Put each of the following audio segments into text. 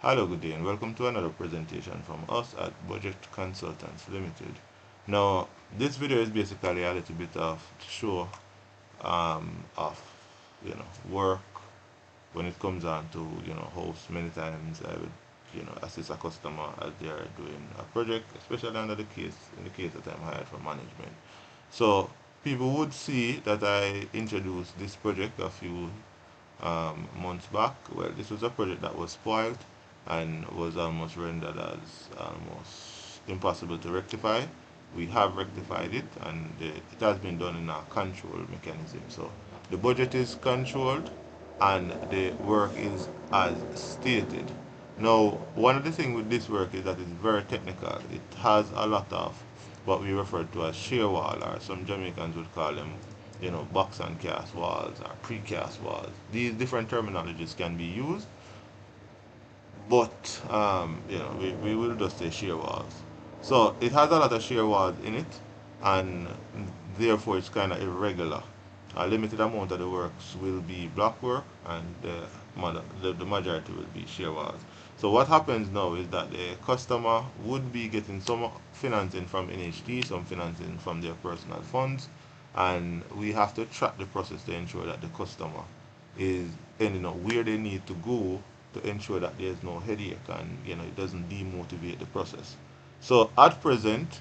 Hello, good day, and welcome to another presentation from us at Budget Consultants Limited. Now, this video is basically a little bit of show of work when it comes on to how many times I would assist a customer as they are doing a project, especially under the case in the case that I'm hired for management. So people would see that I introduced this project a few months back. Well, this was a project that was spoiled and was almost rendered as almost impossible to rectify. We have rectified it, and it has been done in a control mechanism. So the budget is controlled and the work is as stated. Now, one of the things with this work is that it's very technical. It has a lot of what we refer to as shear wall, or some Jamaicans would call them box and cast walls or precast walls. These different terminologies can be used, but we will just say shear walls. So it has a lot of shear walls in it, and therefore it's kind of irregular. A limited amount of the works will be block work, and the majority will be shear walls. So what happens now is that the customer would be getting some financing from NHD, some financing from their personal funds, and we have to track the process to ensure that the customer is ending up where they need to go to ensure that there's no headache and it doesn't demotivate the process. So at present,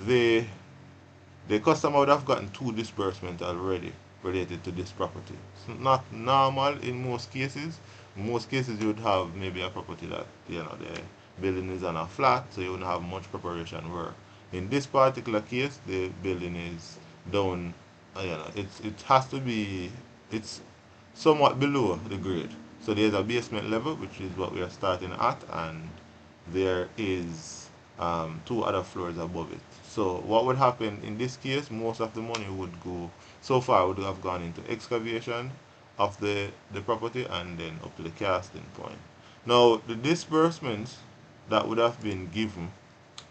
the the customer would have gotten two disbursements already related to this property. It's not normal in most cases. In most cases, you would have maybe a property that the building is on a flat, so you wouldn't have much preparation work. In this particular case, the building is down. It has to be. It's somewhat below the grade. So there's a basement level, which is what we are starting at, and there is two other floors above it. So what would happen in this case, most of the money would go, so far would have gone into excavation of the property and then up to the casting point. Now the disbursements that would have been given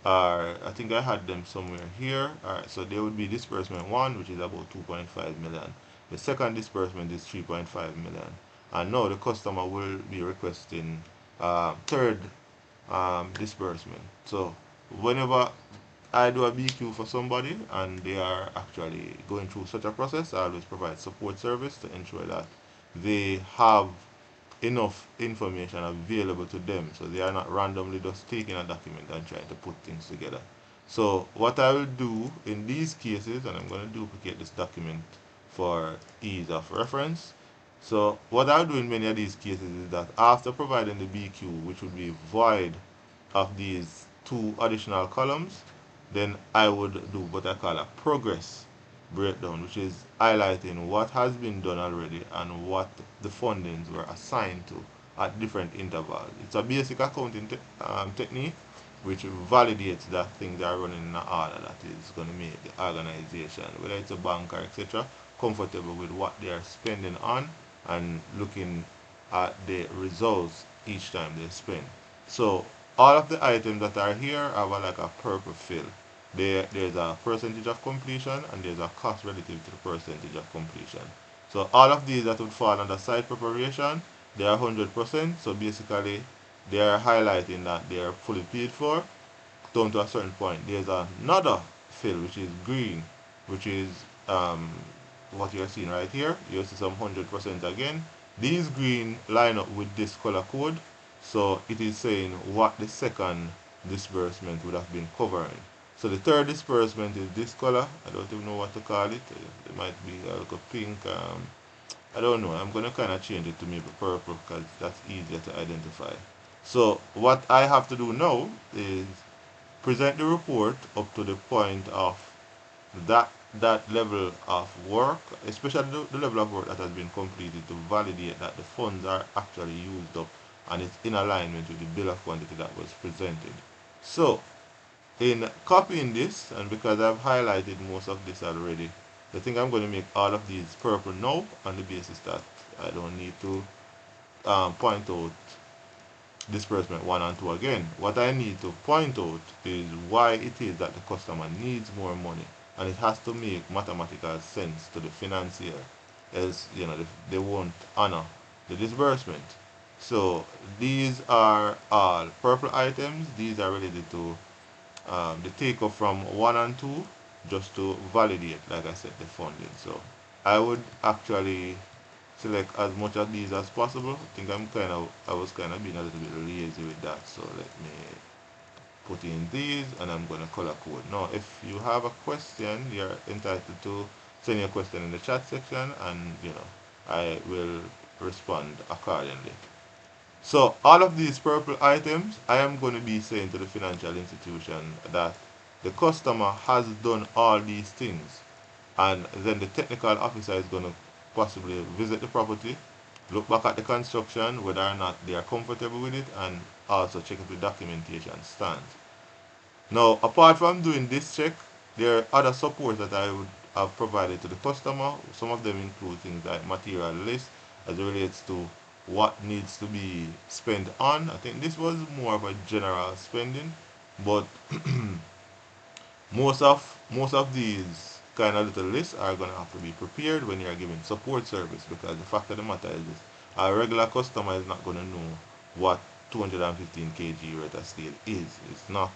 are, I think I had them somewhere here. Alright, so there would be disbursement 1, which is about 2.5 million. The second disbursement is 3.5 million. And now the customer will be requesting third disbursement. So whenever I do a BQ for somebody and they are actually going through such a process, I always provide support service to ensure that they have enough information available to them, so they are not randomly just taking a document and trying to put things together. So what I will do in these cases, and I'm going to duplicate this document for ease of reference. So what I'll do in many of these cases is that after providing the BQ, which would be void of these two additional columns, then I would do what I call a progress breakdown, which is highlighting what has been done already and what the fundings were assigned to at different intervals. It's a basic accounting technique which validates that things are running in an order that is going to make the organization, whether it's a bank or etc., comfortable with what they are spending on and looking at the results each time they spend. So all of the items that are here have like a purple fill. There's a percentage of completion and there's a cost relative to the percentage of completion. So all of these that would fall under site preparation, they are 100%. So basically, they are highlighting that they are fully paid for down to a certain point. There's another fill which is green, which is what you're seeing right here. You see some 100% again. These green line up with this color code, so it is saying what the second disbursement would have been covering. So the third disbursement is this color. I don't even know what to call it. It might be like a pink. I don't know. I'm going to kind of change it to maybe purple because that's easier to identify. So what I have to do now is present the report up to the point of that level of work, especially the level of work that has been completed, to validate that the funds are actually used up and it's in alignment with the bill of quantity that was presented. So in copying this, and because I've highlighted most of this already, I think I'm going to make all of these purple now on the basis that I don't need to point out disbursement 1 and 2 again. What I need to point out is why it is that the customer needs more money, and it has to make mathematical sense to the financier, else they won't honor the disbursement. So these are all purple items. These are related to the takeoff from 1 and 2, just to validate, like I said, the funding. So I would actually select as much of these as possible. I was kind of being a little bit lazy with that. So let me put in these and I'm going to color code. Now, if you have a question, you're entitled to send your question in the chat section, and I will respond accordingly. So all of these purple items, I am going to be saying to the financial institution that the customer has done all these things, and then the technical officer is going to possibly visit the property, look back at the construction, whether or not they are comfortable with it, and also check if the documentation stands. Now, apart from doing this check, there are other supports that I would have provided to the customer. Some of them include things like material list as it relates to what needs to be spent on. I think this was more of a general spending, but most of these kind of little lists are going to have to be prepared when you're giving support service, because the fact of the matter is this, a regular customer is not going to know what 215 kg rate of steel is. It's not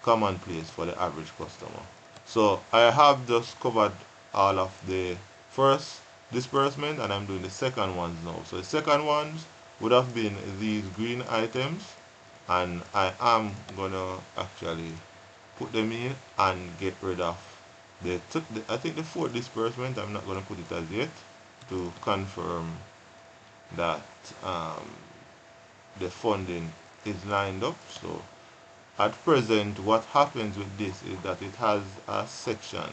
commonplace for the average customer. So I have just covered all of the first disbursement, and I'm doing the second ones now. So the second ones would have been these green items, and I am gonna actually put them in and get rid of I think the fourth disbursement. I'm not gonna put it as yet, to confirm that um, the funding is lined up. So at present, what happens with this is that it has a section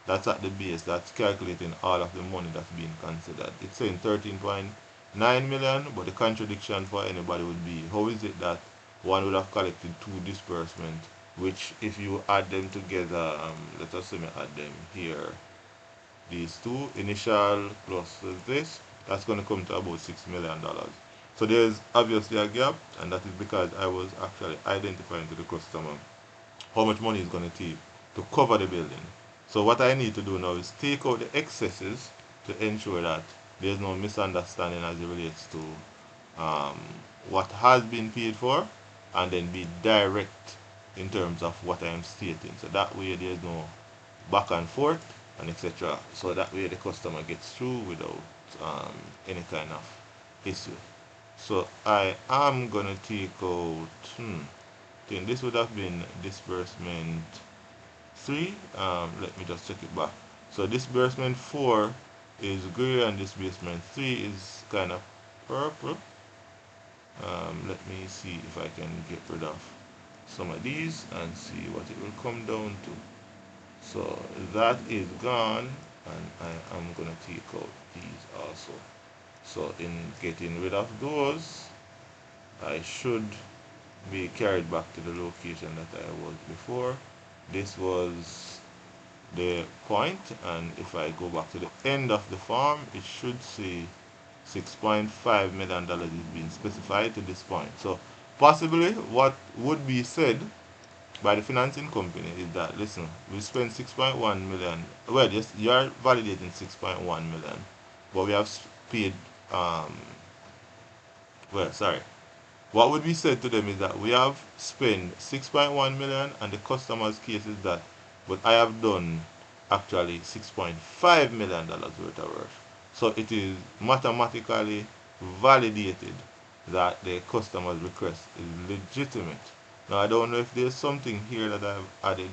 that's at the base that's calculating all of the money that's being considered. It's saying 13.9 million, but the contradiction for anybody would be, how is it that one would have collected two disbursements, which if you add them together, let us say me add them here, these two, initial plus this, that's going to come to about $6 million. So there's obviously a gap, and that is because I was actually identifying to the customer how much money is going to take to cover the building. So what I need to do now is take out the excesses to ensure that there's no misunderstanding as it relates to um, what has been paid for, and then be direct in terms of what I am stating. So that way there's no back and forth and etc. So that way the customer gets through without um, any kind of issue. So I am gonna take out. Think this would have been disbursement 3. Let me just check it back. So disbursement 4 is gray and disbursement 3 is kind of purple. Let me see if I can get rid of some of these and see what it will come down to. So that is gone, and I am gonna take out these also. So in getting rid of those, I should be carried back to the location that I was before. This was the point, and if I go back to the end of the form, it should say $6.5 million is being specified to this point. So possibly what would be said by the financing company is that, listen, we spent 6.1 million. Well, yes, you are validating 6.1 million, but we have paid well, sorry, what would be said to them is that we have spent 6.1 million, and the customer's case is that, but I have done actually $6.5 million worth of work. So it is mathematically validated that the customer's request is legitimate. Now I don't know if there's something here that I've added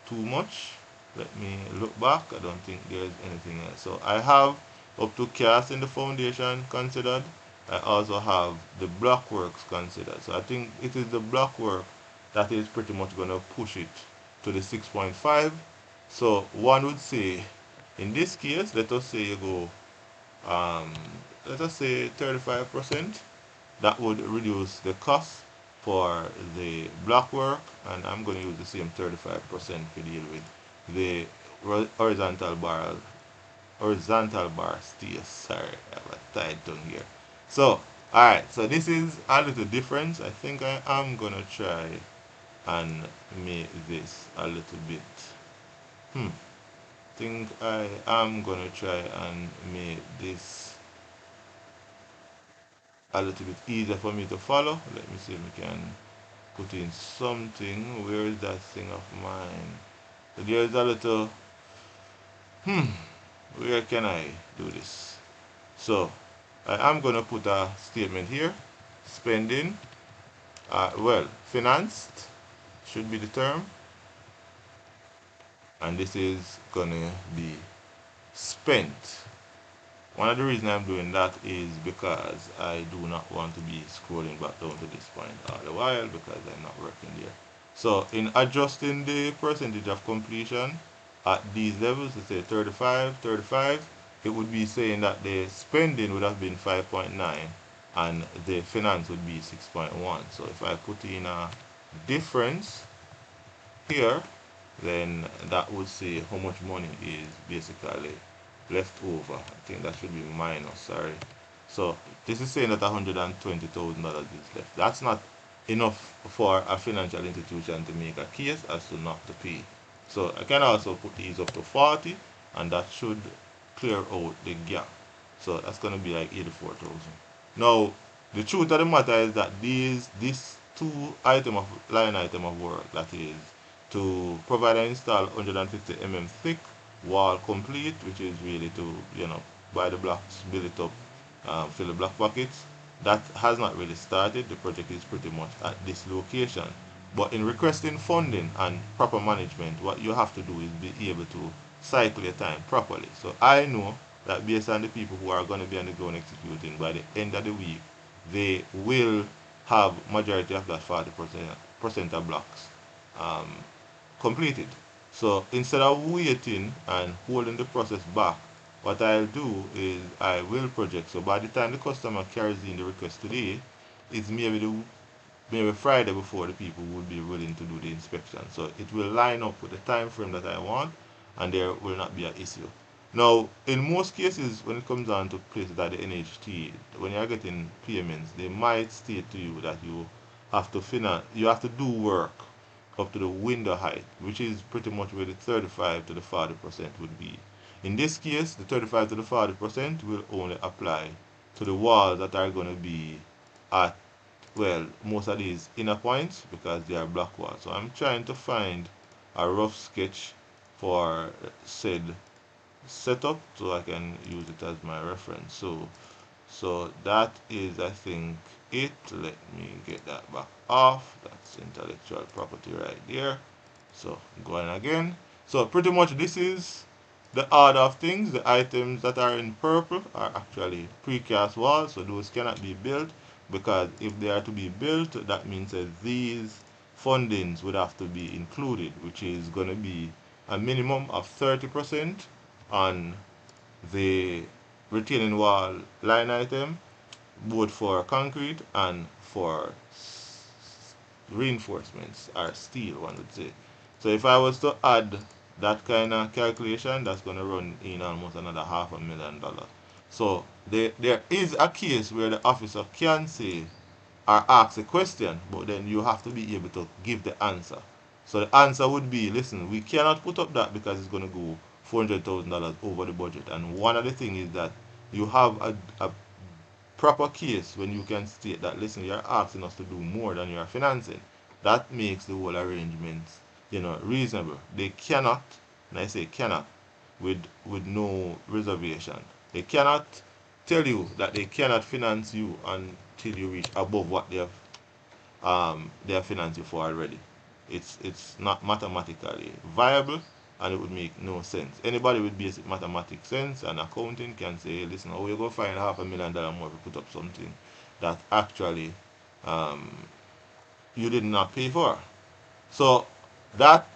too much. Let me look back. I don't think there's anything else. So I have up to cast in the foundation considered. I also have the blockworks considered. So I think it is the blockwork that is pretty much going to push it to the 6.5. So one would say, in this case, let us say you go, um, let us say 35%. That would reduce the cost for the block work, and I'm going to use the same 35% to deal with the horizontal bar steel. Sorry, I have a tight tongue here. So, alright, so this is a little difference. I think I am going to try and make this a little bit. Think I am going to try and make this a little bit easier for me to follow. Let me see if we can put in something. Where is that thing of mine? So there's a little, where can I do this? So I am going to put a statement here. Spending, financed should be the term. And this is going to be spent. One of the reasons I'm doing that is because I do not want to be scrolling back down to this point all the while because I'm not working there. So in adjusting the percentage of completion at these levels, let's say 35, 35, it would be saying that the spending would have been 5.9 and the finance would be 6.1. So if I put in a difference here, then that would say how much money is basically left over. I think that should be minus, sorry. So this is saying that $120,000 is left. That's not enough for a financial institution to make a case as to not to pay. So I can also put these up to 40 and that should clear out the gap. So that's going to be like 84,000. Now, the truth of the matter is that this two line item of work, that is to provide and install 150 thick wall complete, which is really to, buy the blocks, build it up, fill the block buckets. That has not really started. The project is pretty much at this location. But in requesting funding and proper management, what you have to do is be able to cycle your time properly. So I know that based on the people who are going to be on the ground executing, by the end of the week, they will have majority of that 40% of blocks um, completed. So instead of waiting and holding the process back, what I'll do is I will project. So by the time the customer carries in the request today, it's maybe Friday before the people would be willing to do the inspection. So it will line up with the time frame that I want, and there will not be an issue. Now, in most cases, when it comes down to places like the NHT, when you are getting payments, they might state to you that you have to do work up to the window height, which is pretty much where the 35 to the 40% would be. In this case, the 35 to the 40% will only apply to the walls that are going to be at, most of these inner points because they are block walls. So I'm trying to find a rough sketch for said setup so I can use it as my reference. So that is, I think, it. Let me get that back off. That's intellectual property right there. So going again. So pretty much this is the order of things. The items that are in purple are actually precast walls, so those cannot be built, because if they are to be built, that means that these fundings would have to be included, which is going to be a minimum of 30% on the retaining wall line item, both for concrete and for reinforcements, or steel, one would say. So if I was to add that kind of calculation, that's going to run in almost another $500,000. So there is a case where the officer can say or ask a question, but then you have to be able to give the answer. So the answer would be, listen, we cannot put up that because it's going to go $400,000 over the budget. And one of the things is that you have a proper case when you can state that, listen, you're asking us to do more than you're financing. That makes the whole arrangement, reasonable. They cannot, and I say cannot, with no reservation. They cannot tell you that they cannot finance you until you reach above what they have financed you for already. It's not mathematically viable, and it would make no sense. Anybody with basic mathematics sense and accounting can say, listen, oh, you're going to find $500,000 more if you put up something that actually um, you did not pay for. So that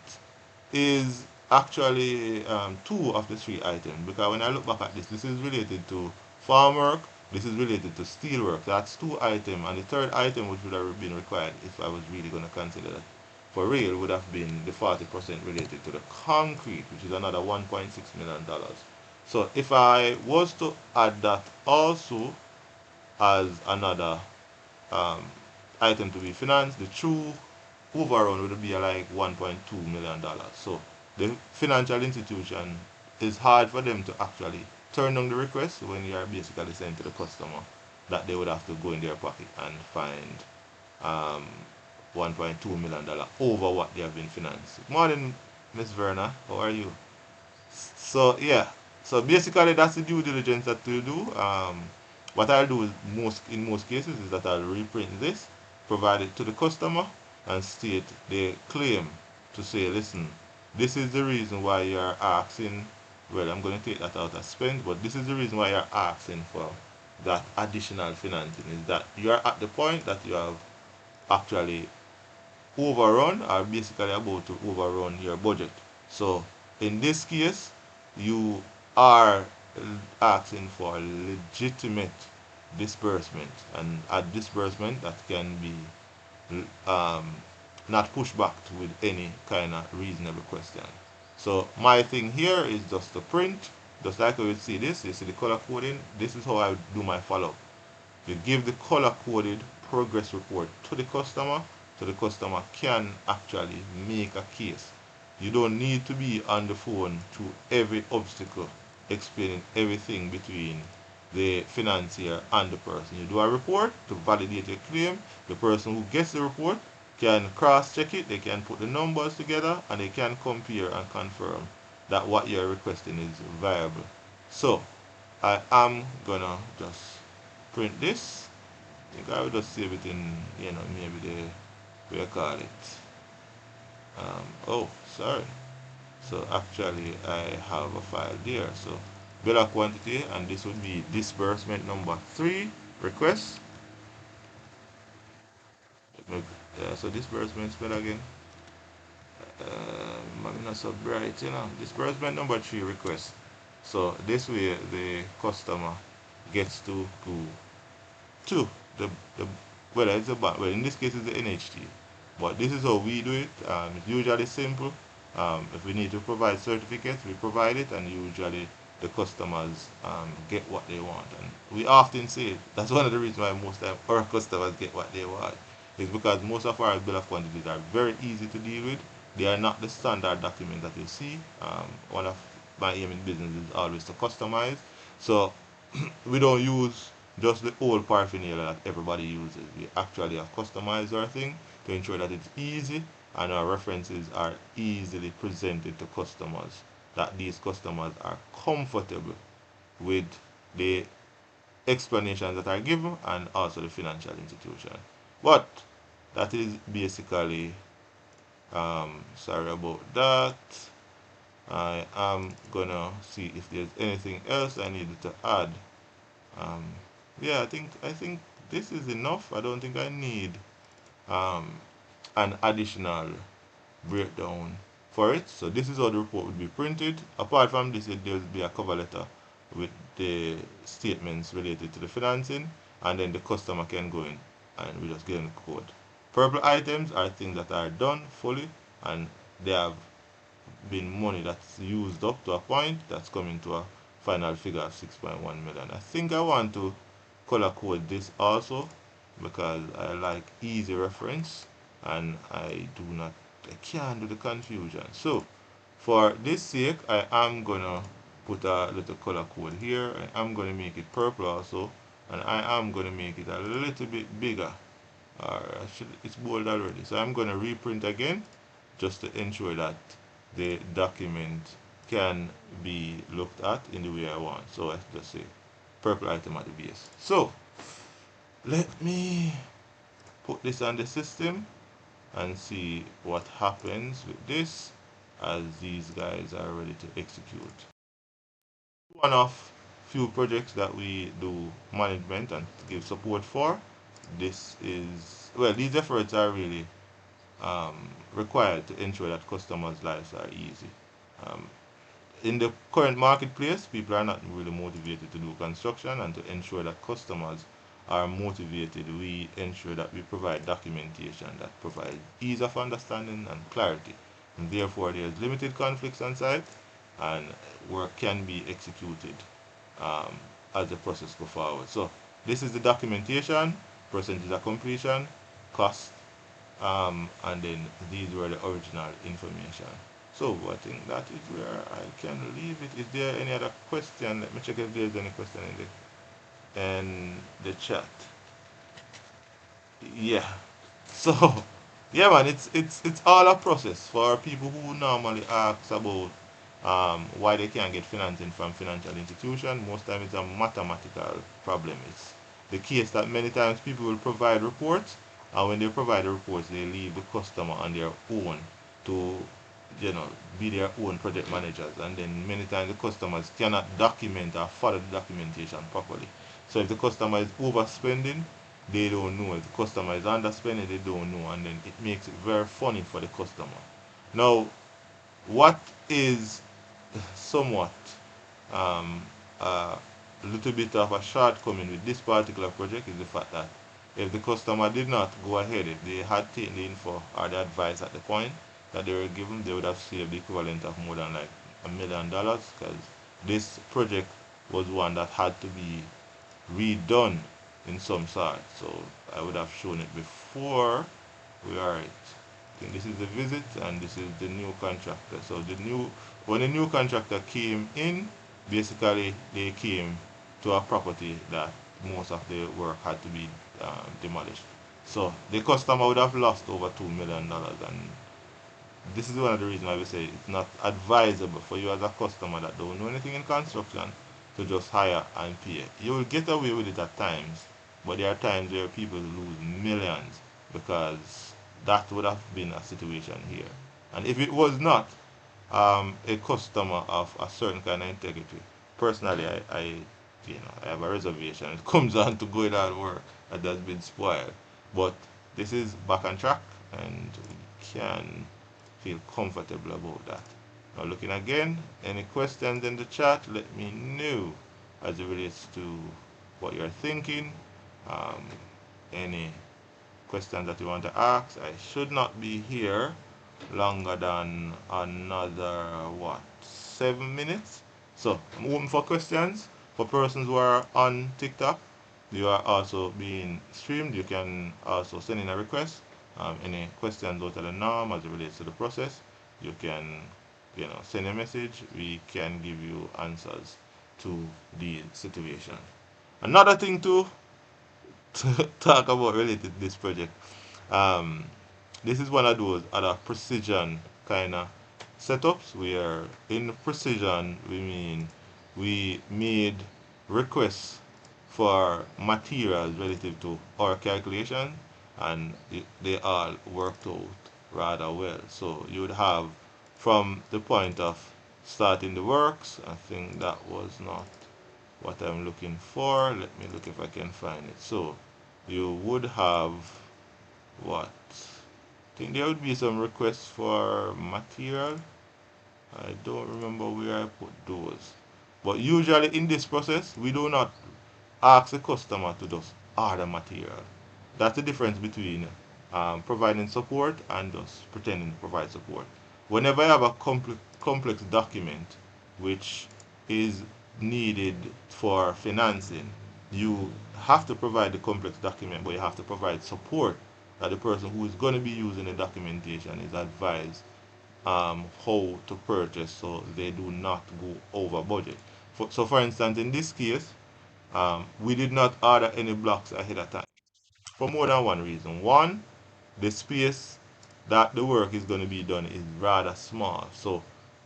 is actually two of the three items, because when I look back at this is related to farm work, this is related to steel work. That's two items, and the third item, which would have been required if I was really going to consider that for real, would have been the 40% related to the concrete, which is another $1.6 million. So if I was to add that also as another um, item to be financed, the true overall would be like $1.2 million. So the financial institution, is hard for them to actually turn down the request when you are basically saying to the customer that they would have to go in their pocket and find um, $1.2 million over what they have been financed. Good morning, Miss Verna. How are you? So yeah, so basically that's the due diligence that we do. What I'll do is in most cases is that I'll reprint this, provide it to the customer, and state the claim to say, listen, this is the reason why you're asking. Well, I'm going to take that out as spend, but this is the reason why you're asking for that additional financing. Is that you're at the point that you have actually overrun, or basically about to overrun your budget. So in this case, you are asking for legitimate disbursement, and a disbursement that can be um, not pushed back with any kind of reasonable question. So my thing here is just to print, just like you see this, you see the color coding. This is how I do my follow-up. You give the color coded progress report to the customer, so the customer can actually make a case. You don't need to be on the phone to every obstacle, explaining everything between the financier and the person. You do a report to validate your claim. The person who gets the report can cross check it, they can put the numbers together, and they can compare and confirm that what you're requesting is viable. So I am gonna just print this. I think I will just save it in, maybe we call it. Oh, sorry. So actually, I have a file there. So bill of quantity, and this would be disbursement number 3 request. So disbursement spell again. I'm not so bright, Disbursement number 3 request. So this way, the customer gets to go to the whether it's a bank, well, in this case it's the NHT, but this is how we do it. It's usually simple. If we need to provide certificates, we provide it, and usually the customers get what they want. And we often say that's one of the reasons why most of our customers get what they want, is because most of our bill of quantities are very easy to deal with. They are not the standard document that you see. One of my aim in business is always to customize. So we don't use just the old paraphernalia that everybody uses. We actually have customized our thing to ensure that it's easy and our references are easily presented to customers, that these customers are comfortable with the explanations that are given and also the financial institution. But that is basically, sorry about that. I am gonna see if there's anything else I needed to add. Um, yeah, I think this is enough. I don't think I need um, an additional breakdown for it. So this is how the report would be printed. Apart from this, there will be a cover letter with the statements related to the financing, and then the customer can go in and we just get in the code. Purple items are things that are done fully, and they have been money that's used up to a point that's coming to a final figure of 6.1 million. I think I want to color code this also because I like easy reference, and I can't do the confusion. So for this sake, I am gonna put a little color code here, and I'm gonna make it purple also, and I am gonna make it a little bit bigger. Or it's bold already. So I'm gonna reprint again just to ensure that the document can be looked at in the way I want. So let's just say purple item at the base. So let me put this on the system and see what happens with this as these guys are ready to execute. One of few projects that we do management and give support for. This is, well, these efforts are really required to ensure that customers' lives are easy. Um, in the current marketplace, people are not really motivated to do construction, and to ensure that customers are motivated, we ensure that we provide documentation that provides ease of understanding and clarity. And therefore, there is limited conflicts on site, and work can be executed um, as the process goes forward. So this is the documentation, percentage of completion, cost, and then these were the original information. So I think that is where I can leave it. Is there any other question? Let me check if there's any question in there. in the chat. Yeah. So, yeah, man, it's all a process for people who normally ask about why they can't get financing from financial institution. Most time it's a mathematical problem. It's the case that many times people will provide reports, and when they provide the reports, they leave the customer on their own to, you know, be their own project managers, and then many times the customers cannot document or follow the documentation properly. So if the customer is overspending, they don't know. If the customer is underspending, they don't know, and then it makes it very funny for the customer. Now, what is somewhat um, a little bit of a shortcoming with this particular project is the fact that if the customer did not go ahead, if they had taken the info or the advice at the point that they were given, they would have saved the equivalent of more than like $1 million, because this project was one that had to be redone in some sort. So I would have shown it before. We are right. I think this is the visit and this is the new contractor. So the new when the new contractor came in, basically they came to a property that most of the work had to be demolished. So the customer would have lost over $2 million, and this is one of the reasons why we say it's not advisable for you as a customer that don't know anything in construction to just hire and pay. You will get away with it at times, but there are times where people lose millions because that would have been a situation here. And if it was not a customer of a certain kind of integrity, personally, I have a reservation. It comes on to going on work that has been spoiled. But this is back on track, and we can feel comfortable about that. Now, looking again, any questions in the chat, let me know as it relates to what you're thinking. Um, any questions that you want to ask. I should not be here longer than another, what, 7 minutes? So, I'm open for questions. For persons who are on TikTok, you are also being streamed. You can also send in a request. Any questions out of the norm as it relates to the process, you can, send a message. We can give you answers to the situation. Another thing to talk about related to this project. Um, this is one of those other precision kind of setups where in precision we mean we made requests for materials relative to our calculation, and they all worked out rather well. So you would have from the point of starting the works, I think that was not what I'm looking for. Let me look if I can find it. So you would have what? I think there would be some requests for material. I don't remember where I put those. But usually in this process, we do not ask the customer to just order material. That's the difference between providing support and just pretending to provide support. Whenever you have a complex document which is needed for financing, you have to provide the complex document, but you have to provide support that the person who is going to be using the documentation is advised how to purchase so they do not go over budget. So, for instance, in this case, we did not order any blocks ahead of time for more than one reason. One, the space that the work is going to be done is rather small. So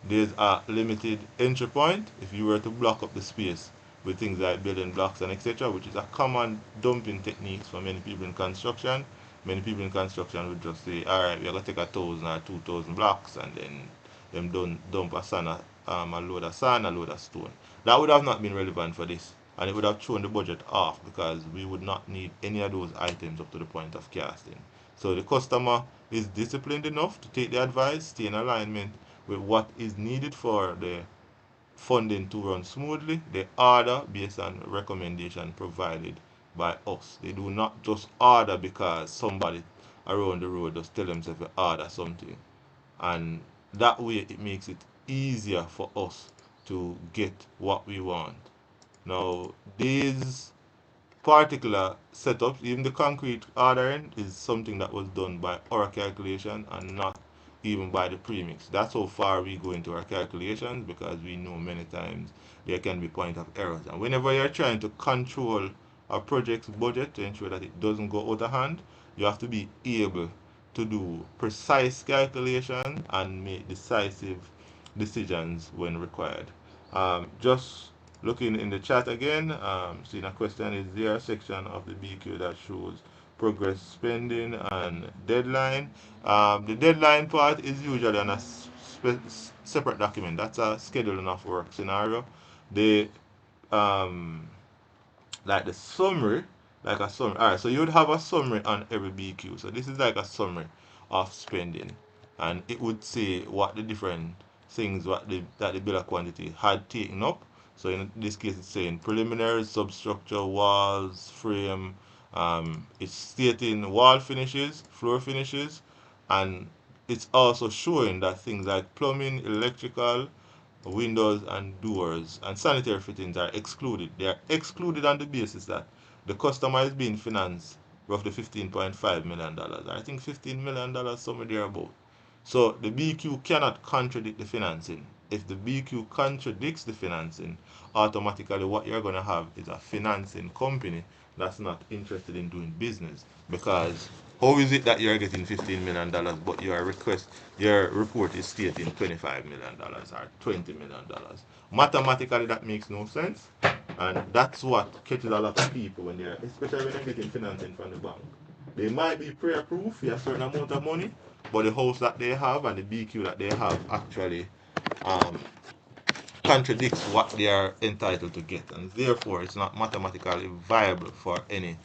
there's a limited entry point. If you were to block up the space with things like building blocks and etc., which is a common dumping technique for many people in construction, many people in construction would just say, all right, we're going to take 1,000 or 2,000 blocks and then them don't dump a load of sand, a load of stone. That would have not been relevant for this, and it would have thrown the budget off because we would not need any of those items up to the point of casting. So the customer is disciplined enough to take the advice, stay in alignment with what is needed for the funding to run smoothly. They order based on recommendation provided by us. They do not just order because somebody around the road just tell themselves to order something. And that way it makes it easier for us to get what we want. Now, these particular setups, even the concrete ordering, is something that was done by our calculation and not even by the premix. That's how far we go into our calculations, because we know many times there can be point of errors. And whenever you're trying to control a project's budget to ensure that it doesn't go out of hand, you have to be able to do precise calculation and make decisive decisions when required. Just looking in the chat again, seeing a question: is there a section of the BQ that shows progress spending and deadline? The deadline part is usually on a separate document. That's a scheduling of work scenario. The um, like the summary, like a summary. All right, so you would have a summary on every BQ. So this is like a summary of spending, and it would say what the different things that the bill of quantity had taken up. So in this case, it's saying preliminary, substructure, walls, frame. It's stating wall finishes, floor finishes, and it's also showing that things like plumbing, electrical, windows and doors and sanitary fittings are excluded. They are excluded on the basis that the customer is being financed roughly $15.5 million. I think $15 million somewhere thereabout. So the BQ cannot contradict the financing. If the BQ contradicts the financing, automatically what you're going to have is a financing company that's not interested in doing business. Because how is it that you're getting $15 million but your report is stating $25 million or $20 million? Mathematically, that makes no sense. And that's what catches a lot of people when they're, especially when they're getting financing from the bank. They might be pre-approved for a certain amount of money, but the house that they have and the BQ that they have actually um, contradicts what they are entitled to get, and therefore it's not mathematically viable for any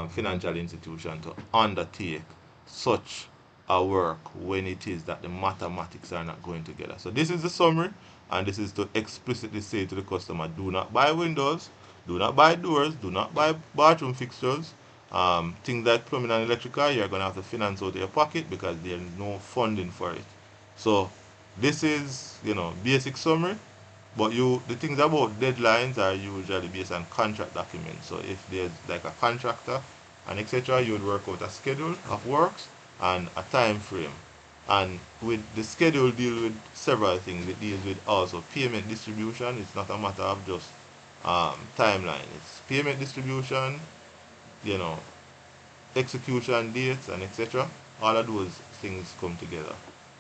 financial institution to undertake such a work when it is that the mathematics are not going together. So this is the summary, and this is to explicitly say to the customer: do not buy windows, do not buy doors, do not buy bathroom fixtures. Things like plumbing and electrical, you're going to have to finance out of your pocket because there's no funding for it. So this is, basic summary. But the things about deadlines are usually based on contract documents. So if there's like a contractor and etc., you would work out a schedule of works and a time frame. And with the schedule deal with several things. It deals with also payment distribution. It's not a matter of just timeline. It's payment distribution, you know, execution dates and etc. All of those things come together.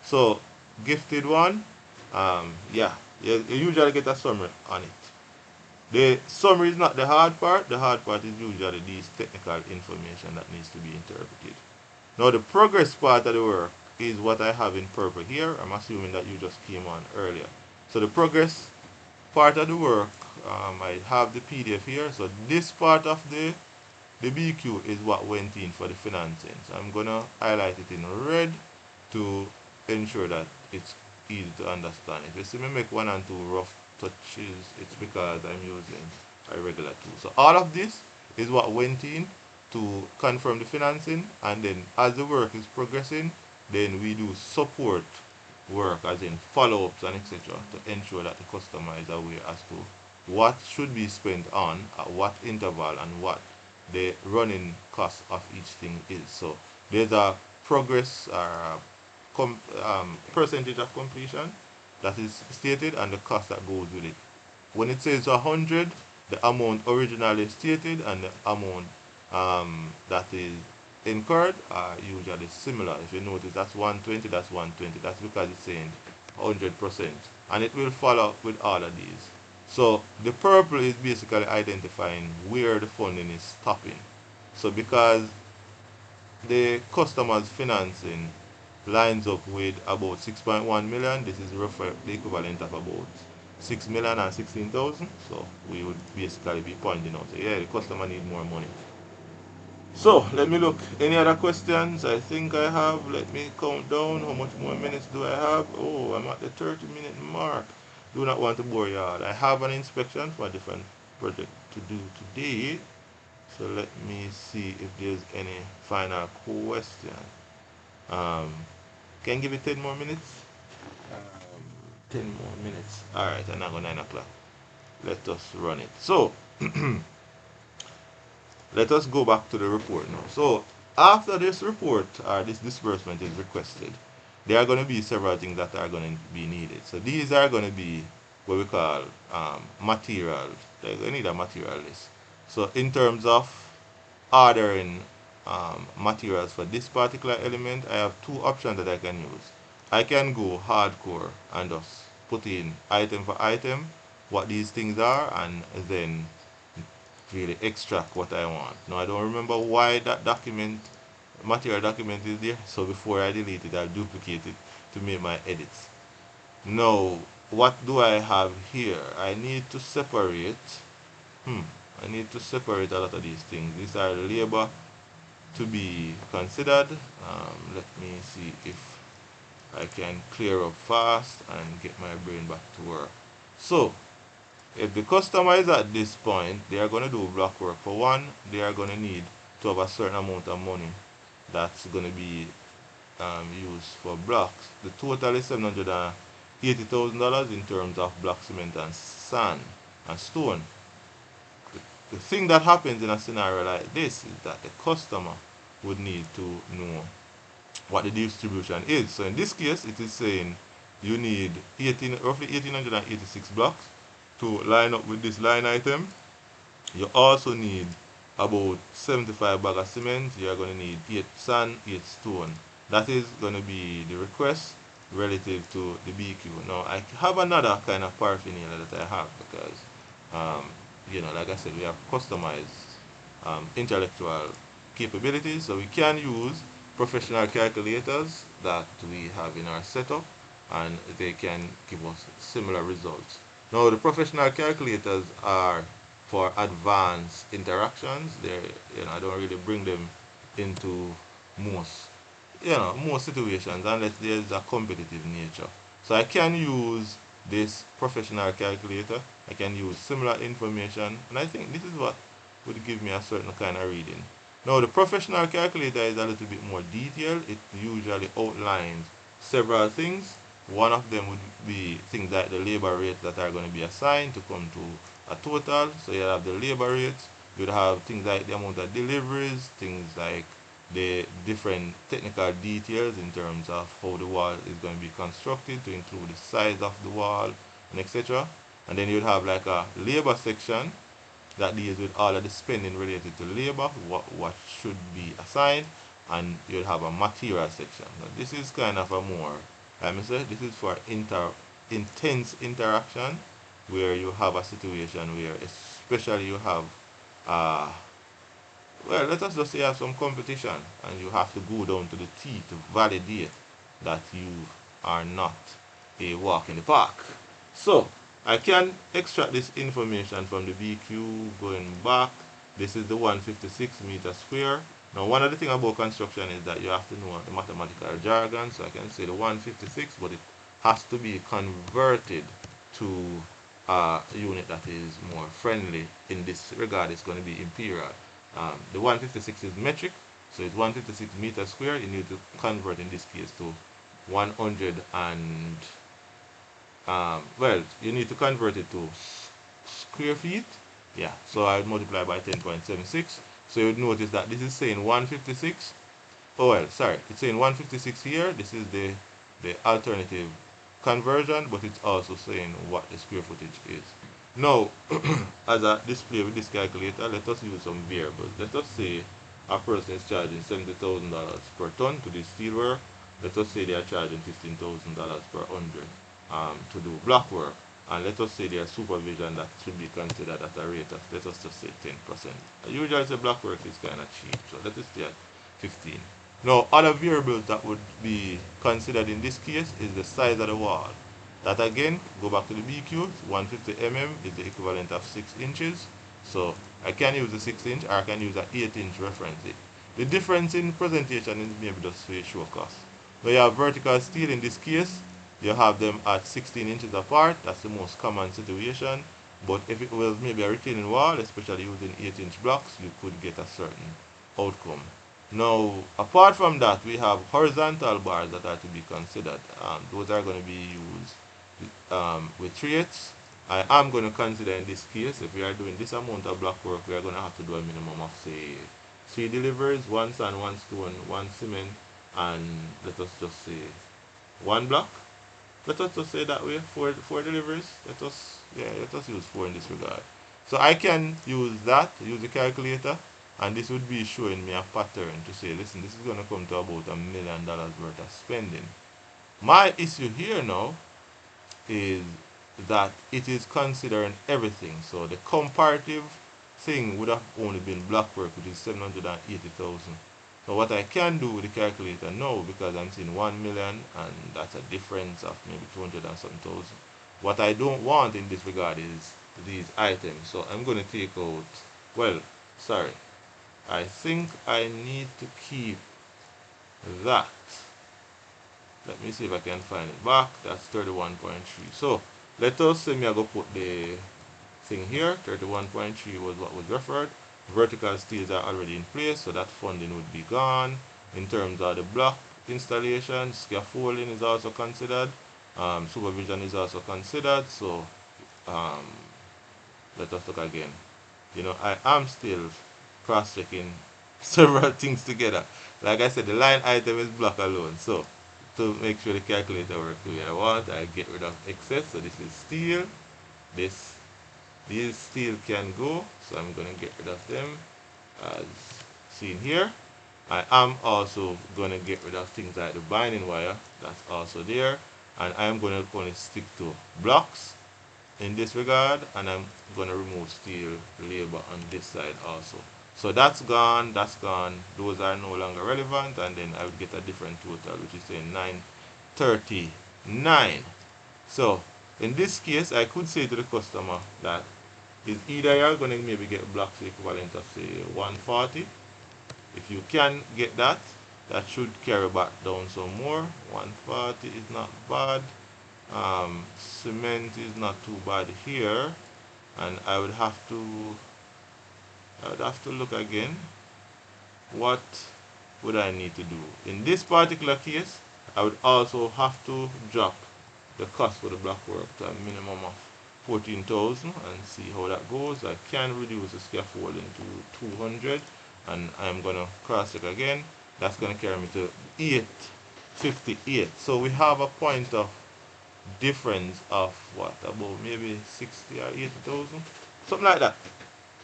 So gifted one, yeah, you usually get a summary on it. The summary is not the hard part. The hard part is usually these technical information that needs to be interpreted. Now the progress part of the work is what I have in purple here. I'm assuming that you just came on earlier. So the progress part of the work, I have the PDF here. So this part of the BQ is what went in for the financing. So I'm gonna highlight it in red to ensure that it's easy to understand. If you see me make one and two rough touches, it's because I'm using a regular tool. So all of this is what went in to confirm the financing, and then as the work is progressing, then we do support work, as in follow-ups and etc., to ensure that the customer is aware as to what should be spent on at what interval and what the running cost of each thing is. So there's a progress or a percentage of completion that is stated and the cost that goes with it. When it says 100, the amount originally stated and the amount that is incurred are usually similar. If you notice, that's 120, that's 120. That's because it's saying 100%. And it will follow with all of these. So the purple is basically identifying where the funding is stopping. So because the customer's financing lines up with about 6.1 million, this is roughly the equivalent of about 6 million and 16,000. So we would basically be pointing out, so yeah, the customer need more money. So let me look. Any other questions? I think I have. Let me count down. How much more minutes do I have? Oh, I'm at the 30-minute mark. Do not want to bore you all. I have an inspection for a different project to do today. So let me see if there's any final question. Can I give it 10 more minutes? 10 more minutes. Alright, and now go 9 o'clock. Let us run it. So, let us go back to the report now. So, after this report or this disbursement is requested, there are going to be several things that are going to be needed. So these are going to be what we call materials. They're going to need a material list. So in terms of ordering materials for this particular element, I have two options that I can use. I can go hardcore and just put in item for item what these things are and then really extract what I want. Now I don't remember why that material document is there, so before I delete it, I'll duplicate it to make my edits. Now, what do I have here? I need to separate, I need to separate a lot of these things. These are labor to be considered. Let me see if I can clear up fast and get my brain back to work. So, if the customer is at this point, they are going to do block work. For one, they are going to need to have a certain amount of money that's going to be used for blocks. The total is $780,000 in terms of block, cement, and sand and stone. The thing that happens in a scenario like this is that the customer would need to know what the distribution is. So in this case, it is saying you need roughly 1886 blocks to line up with this line item. You also need about 75 bags of cement. You are going to need 8 sand, 8 stone. That is going to be the request relative to the BQ. Now I have another kind of paraphernalia that I have because like I said, we have customized intellectual capabilities, so we can use professional calculators that we have in our setup, and they can give us similar results. Now, the professional calculators are for advanced interactions. I don't really bring them into most, most situations unless there's a competitive nature. So I can use this professional calculator. I can use similar information, and I think this is what would give me a certain kind of reading. Now, the professional calculator is a little bit more detailed. It usually outlines several things. One of them would be things like the labor rates that are going to be assigned to come to a total. So you have the labor rates. You'd have things like the amount of deliveries, things like the different technical details in terms of how the wall is going to be constructed, to include the size of the wall and etc. And then you'd have like a labor section that deals with all of the spending related to labor, what should be assigned, and you'll have a material section. Now, this is kind of a more, let me say, this is for intense interaction, where you have a situation where especially you have let us just say you have some competition and you have to go down to the T to validate that you are not a walk in the park. So I can extract this information from the BQ going back. This is the 156 meter square. Now, one of the things about construction is that you have to know the mathematical jargon. So I can say the 156, but it has to be converted to a unit that is more friendly. In this regard, it's going to be imperial. The 156 is metric, so it's 156 meters square. You need to convert in this case to 100 and you need to convert it to square feet. Yeah, so I would multiply by 10.76. So you would notice that this is saying 156. Oh well, sorry, it's saying 156 here. This is the alternative conversion, but it's also saying what the square footage is. Now, as a display with this calculator, let us use some variables. Let us say a person is charging $70,000 per ton to do steel work. Let us say they are charging $15,000 per 100 to do block work. And let us say their supervision that should be considered at a rate of, let us just say 10%. Usually the block work is kind of cheap, so let us stay at 15. Now, other variables that would be considered in this case is the size of the wall. That again, go back to the BQ, 150 mm is the equivalent of 6 inches. So I can use the 6 inch or I can use an 8 inch reference. The difference in presentation is maybe just for show cost. When you have vertical steel in this case, you have them at 16 inches apart. That's the most common situation. But if it was maybe a retaining wall, especially using 8 inch blocks, you could get a certain outcome. Now, apart from that, we have horizontal bars that are to be considered. Those are going to be used with rates. I am going to consider in this case, if we are doing this amount of block work, we are going to have to do a minimum of say 3 deliveries, 1 sand, 1 stone, 1 cement, and let us just say One block. Let us just say that way. Four deliveries. Let us use four in this regard. So I can use that, use the calculator, and this would be showing me a pattern to say, listen, this is going to come to about $1 million worth of spending. My issue here now is that it is considering everything. So the comparative thing would have only been block work, which is 780,000. So what I can do with the calculator now, because I'm seeing 1 million and that's a difference of maybe 200 and something thousand. What I don't want in this regard is these items. So I'm going to take out, well, sorry, I think I need to keep that. Let me see if I can find it back. That's 31.3. So let us say me I go put the thing here. 31.3 was what was referred. Vertical steels are already in place, so that funding would be gone. In terms of the block installation, scaffolding is also considered. Supervision is also considered. So um, let us look again. I am still cross-checking several things together. Like I said, the line item is block alone. So to make sure the calculator works the way I want, I get rid of excess. So this is steel. These steel can go. So I'm going to get rid of them as seen here. I am also going to get rid of things like the binding wire. That's also there. And I'm going to only stick to blocks in this regard, and I'm going to remove steel labor on this side also. So that's gone, that's gone. Those are no longer relevant, and then I would get a different total, which is saying 939. So in this case, I could say to the customer that is either you're going to maybe get blocks equivalent of say 140. If you can get that, that should carry back down some more. 140 is not bad. Cement is not too bad here, and I would have to look again. What would I need to do in this particular case? I would also have to drop the cost for the block work to a minimum of 14,000 and see how that goes. I can reduce the scaffolding to 200, and I'm gonna cross check again. That's gonna carry me to 858. So we have a point of difference of what, about maybe 60 or 80,000, something like that.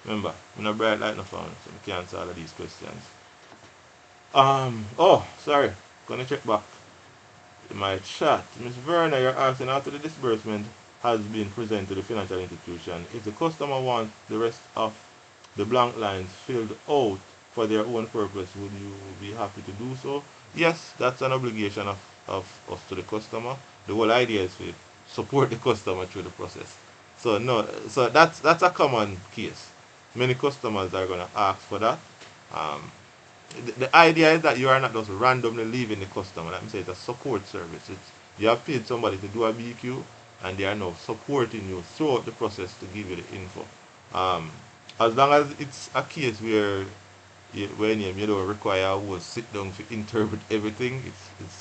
Remember, I'm not bright light no phone, so I can't answer all of these questions. Oh, sorry, gonna check back in my chat. Miss Verna, you're asking after the disbursement has been presented to the financial institution, if the customer wants the rest of the blank lines filled out for their own purpose, would you be happy to do so? Yes, that's an obligation of us to the customer. The whole idea is to support the customer through the process. So no, so that's a common case. Many customers are gonna ask for that. Um, the idea is that you are not just randomly leaving the customer. Let me say it's a support service. You have paid somebody to do a BQ, and they are now supporting you throughout the process to give you the info. Um, as long as it's a case where when you don't require a whole sit down to interpret everything, it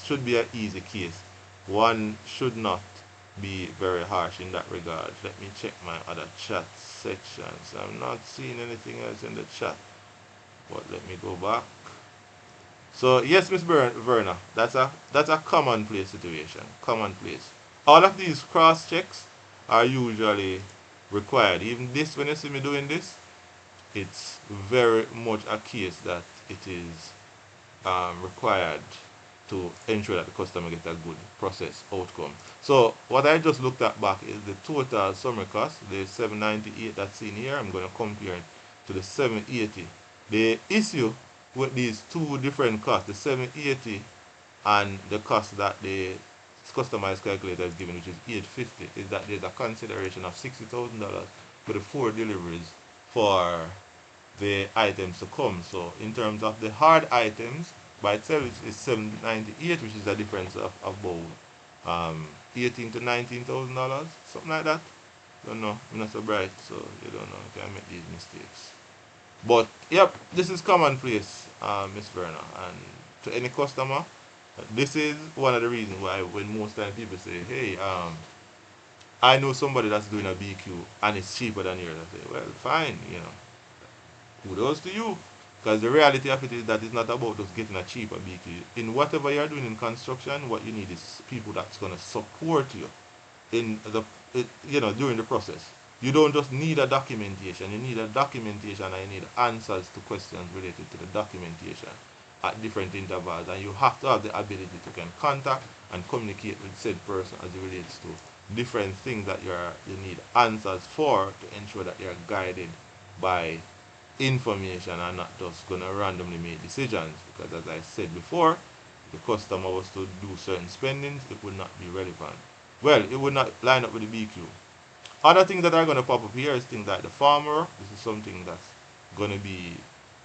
should be an easy case. One should not be very harsh in that regard. Let me check my other chat sections. I'm not seeing anything else in the chat. But let me go back. So yes, Miss Verna, that's a commonplace situation. Commonplace. All of these cross checks are usually required. Even this, when you see me doing this, it's very much a case that it is required to ensure that the customer gets a good process outcome. So what I just looked at back is the total summary cost, the 798 that's seen here. I'm going to compare it to the 780. The issue with these two different costs, the 780 and the cost that the customized calculator is given, which is 850, is that there's a consideration of $60,000 for the 4 deliveries for the items to come. So in terms of the hard items, by itself is 798, which is a difference of about 18 to $19,000, something like that. Don't know, I'm not so bright, so you don't know, you can make these mistakes. But yep, this is commonplace, Miss Verna, and to any customer, this is one of the reasons why when most time people say, hey, I know somebody that's doing a BQ and it's cheaper than yours, I say, well, fine, kudos to you. Because the reality of it is that it's not about just getting a cheaper BQ. In whatever you're doing in construction, what you need is people that's going to support you in the during the process. You don't just need a documentation. You need a documentation and you need answers to questions related to the documentation at different intervals. And you have to have the ability to can contact and communicate with said person as it relates to different things that you need answers for to ensure that you're guided by information and not just gonna randomly make decisions. Because as I said before, if the customer was to do certain spendings, it would not be relevant. Well, it would not line up with the BQ. Other things that are going to pop up here is things like the farmer. This is something that's going to be,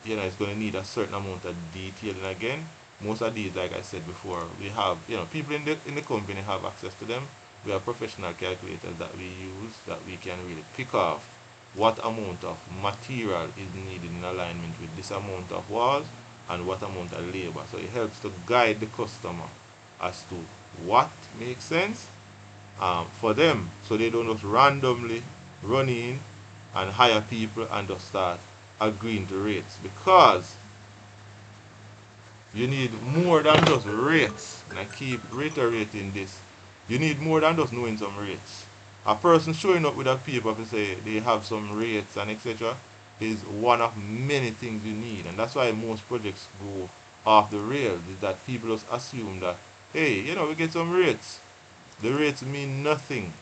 it's going to need a certain amount of detailing again. Most of these, like I said before, we have, people in the company have access to them. We have professional calculators that we use that we can really pick off what amount of material is needed in alignment with this amount of walls and what amount of labor. So it helps to guide the customer as to what makes sense for them, so they don't just randomly run in and hire people and just start agreeing to rates, because you need more than just rates. And I keep reiterating this. You need more than just knowing some rates. A person showing up with a paper to say they have some rates and etc. is one of many things you need, and that's why most projects go off the rails. Is that people just assume that, hey, we get some rates. The rates mean nothing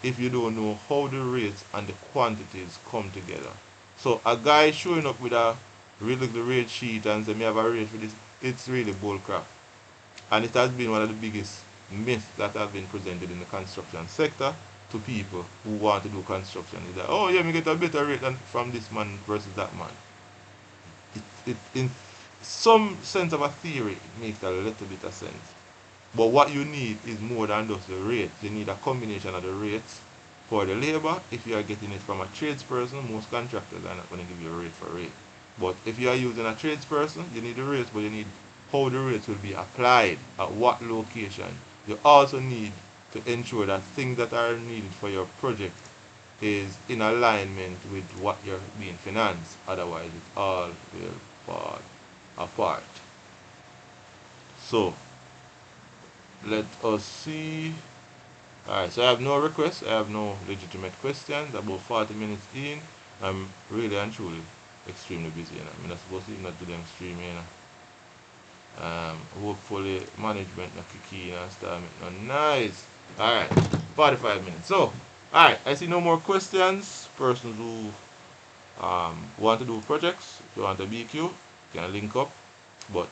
if you don't know how the rates and the quantities come together. So a guy showing up with a really the rate sheet and say, me have a rate for this, it's really bullcrap. And it has been one of the biggest myths that have been presented in the construction sector to people who want to do construction. Is that, oh yeah, me get a better rate than from this man versus that man. It in some sense of a theory, it makes a little bit of sense. But what you need is more than just the rate. You need a combination of the rates for the labor. If you are getting it from a tradesperson, most contractors are not going to give you a rate for rate. But if you are using a tradesperson, you need the rates, but you need how the rates will be applied at what location. You also need to ensure that things that are needed for your project is in alignment with what you're being financed. Otherwise, it all will fall apart. So, let us see. Alright, so I have no requests, I have no legitimate questions. About 40 minutes in, I'm really and truly extremely busy. I'm not supposed to even do them streaming. Hopefully management not kick in and start making nice. Alright, 45 minutes. So, alright, I see no more questions. Persons who want to do projects, if you want a BQ, can link up. But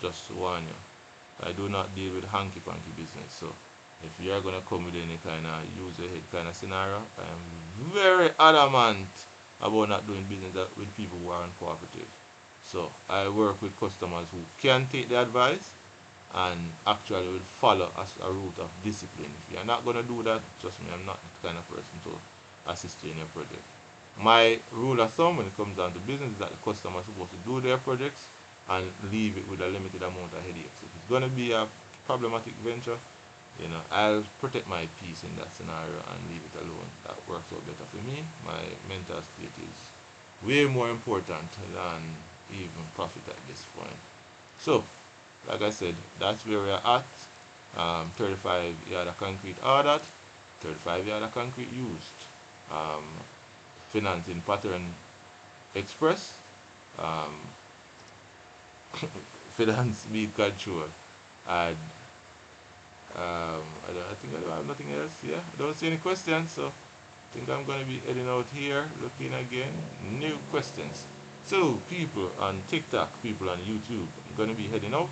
just warn you, I do not deal with hanky-panky business. So if you're going to come with any kind of use your head kind of scenario, I am very adamant about not doing business with people who are uncooperative. So I work with customers who can take the advice and actually will follow as a route of discipline. If you're not going to do that, trust me, I'm not the kind of person to assist you in your project. My rule of thumb when it comes down to business is that the customer is supposed to do their projects and leave it with a limited amount of headaches. If it's going to be a problematic venture, I'll protect my peace in that scenario and leave it alone. That works out better for me. My mental state is way more important than even profit at this point. So, like I said, that's where we're at. 35 yard of concrete ordered, 35 yard of concrete used. Financing pattern express. Finance being control. And I think I don't have nothing else. Yeah, I don't see any questions, so I think I'm going to be heading out here, looking again. New questions. So, people on TikTok, people on YouTube, I'm going to be heading out.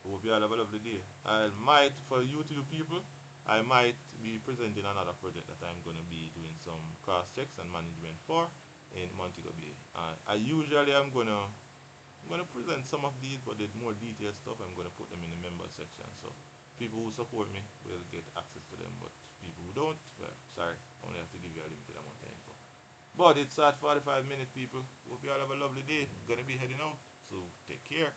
Hope you all have a lovely day. For YouTube people, I might be presenting another project that I'm going to be doing some cross checks and management for in Montego Bay. I usually I'm going to present some of these, but the more detailed stuff I'm going to put them in the member section. So people who support me will get access to them, but people who don't, well, sorry, I only have to give you a limited amount of info. But it's at 45 minutes, people. Hope you all have a lovely day. Gonna be heading out, so take care.